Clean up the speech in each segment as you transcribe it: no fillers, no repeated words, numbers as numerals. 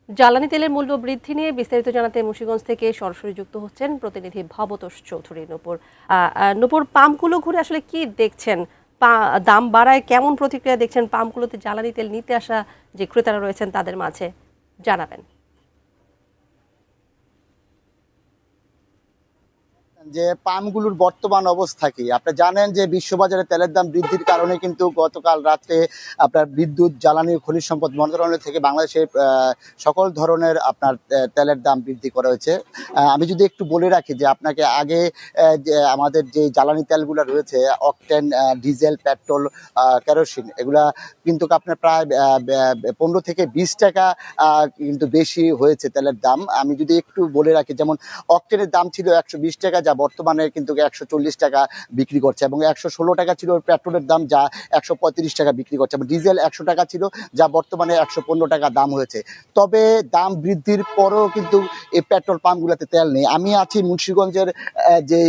জ্বালানি তেলের মূল্য বৃদ্ধি নিয়ে বিস্তারিত জানাতে মুন্সিগঞ্জ থেকে সরাসরি যুক্ত হচ্ছেন প্রতিনিধি ভবতোষ চৌধুরী নূপুর। নূপুর, পাম্পগুলো ঘুরে আসলে কি দেখছেন? দাম বাড়ায় কেমন প্রতিক্রিয়া দেখছেন পাম্পগুলোতে জ্বালানি তেল নিতে আসা যে ক্রেতারা রয়েছেন তাদের মাঝে, জানাবেন। যে পাম্পগুলোর বর্তমান অবস্থা কি? আপনি জানেন যে বিশ্ববাজারে তেলের দাম বৃদ্ধির কারণে কিন্তু গতকাল রাতে আপনার বিদ্যুৎ, জ্বালানি, খনিজ সম্পদ মন্ত্রণালয় থেকে বাংলাদেশের সকল ধরনের আপনার তেলের দাম বৃদ্ধি করা হয়েছে। আমি যদি একটু বলে রাখি যে আপনাকে আগে যে আমাদের যে জ্বালানি তেলগুলো রয়েছে অকটেন, ডিজেল, পেট্রোল, কেরোসিন, এগুলা কিন্তু আপনার প্রায় 15 থেকে 20 টাকা কিন্তু বেশি হয়েছে তেলের দাম। আমি যদি একটু বলে রাখি, যেমন অকটেনের দাম ছিল 120 টাকা, যা বর্তমানে কিন্তু 140 টাকা বিক্রি করছে, এবং 116 টাকা ছিল পেট্রোলের দাম, যা 135 টাকা বিক্রি করছে, এবং ডিজেল 100 টাকা ছিল, যা বর্তমানে 115 টাকা দাম হয়েছে। তবে দাম বৃদ্ধির পরেও কিন্তু এই পেট্রোল পাম্পগুলোতে তেল নেই। আমি আছি মুন্সিগঞ্জের যে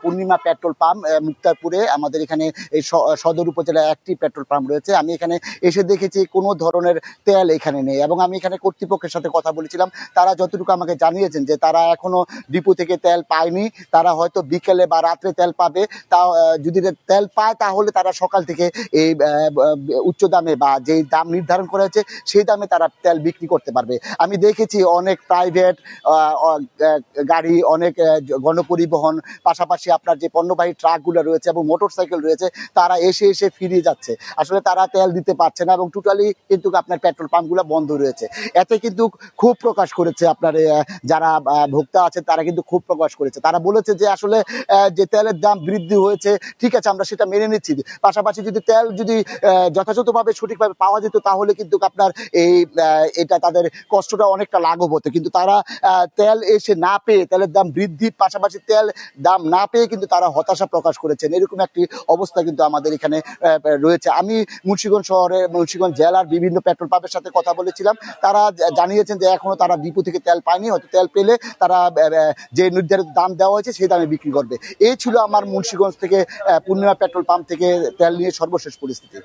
পূর্ণিমা পেট্রোল পাম্প মুক্তারপুরে। আমাদের এখানে এই সদর উপজেলায় একটি পেট্রোল পাম্প রয়েছে। আমি এখানে এসে দেখেছি কোনো ধরনের তেল এখানে নেই, এবং আমি এখানে কর্তৃপক্ষের সাথে কথা বলেছিলাম। তারা যতটুকু আমাকে জানিয়েছেন যে তারা এখনো ডিপো থেকে তেল পায়নি, তারা হয়তো বিকেলে বা রাত্রে তেল পাবে। তা যদি তেল পায় তাহলে তারা সকাল থেকে এই উচ্চ দামে বা যেই দাম নির্ধারণ করা হয়েছে সেই দামে তারা তেল বিক্রি করতে পারবে। আমি দেখেছি অনেক প্রাইভেট গাড়ি, অনেক গণপরিবহন, পাশাপাশি আপনার যে পণ্যবাহী ট্রাকগুলো রয়েছে এবং মোটর সাইকেল রয়েছে, তারা এসে এসে ফিরে যাচ্ছে। আসলে তারা তেল দিতে পারছে না, এবং টোটালি কিন্তু আপনার পেট্রোল পাম্পগুলো বন্ধ রয়েছে। এতে কিন্তু ক্ষোভ প্রকাশ করেছে আপনার যারা ভোক্তা আছে, তারা কিন্তু ক্ষোভ প্রকাশ করেছে। তারা বলেছে যে আসলে যে তেলের দাম বৃদ্ধি হয়েছে, ঠিক আছে, আমরা সেটা মেনে নিচ্ছি, পাশাপাশি যদি তেল যদি যথাযথভাবে সঠিকভাবে পাওয়া যেত তাহলে কিন্তু আপনার এই এটা তাদের কষ্টটা অনেকটা লাঘব হতো। কিন্তু তারা তেল এসে না পেয়ে, তেলের দাম বৃদ্ধির পাশাপাশি তেল দাম না পেয়ে কিন্তু তারা হতাশা প্রকাশ করেছেন। এরকম একটি অবস্থা কিন্তু আমাদের এখানে রয়েছে। আমি মুন্সিগঞ্জ শহরে, মুন্সিগঞ্জ জেলার বিভিন্ন পেট্রোল পাম্পের সাথে কথা বলেছিলাম। তারা জানিয়েছেন যে এখনো তারা ডিপো থেকে তেল পায়নি, হয়তো তেল পেলে তারা যে নির্ধারিত দাম দেওয়া হয়েছে সেই দামে বিক্রি করবে। এই ছিল আমার মুন্সিগঞ্জ থেকে পূর্ণিমা পেট্রোল পাম্প থেকে তেল নিয়ে সর্বশেষ পরিস্থিতি।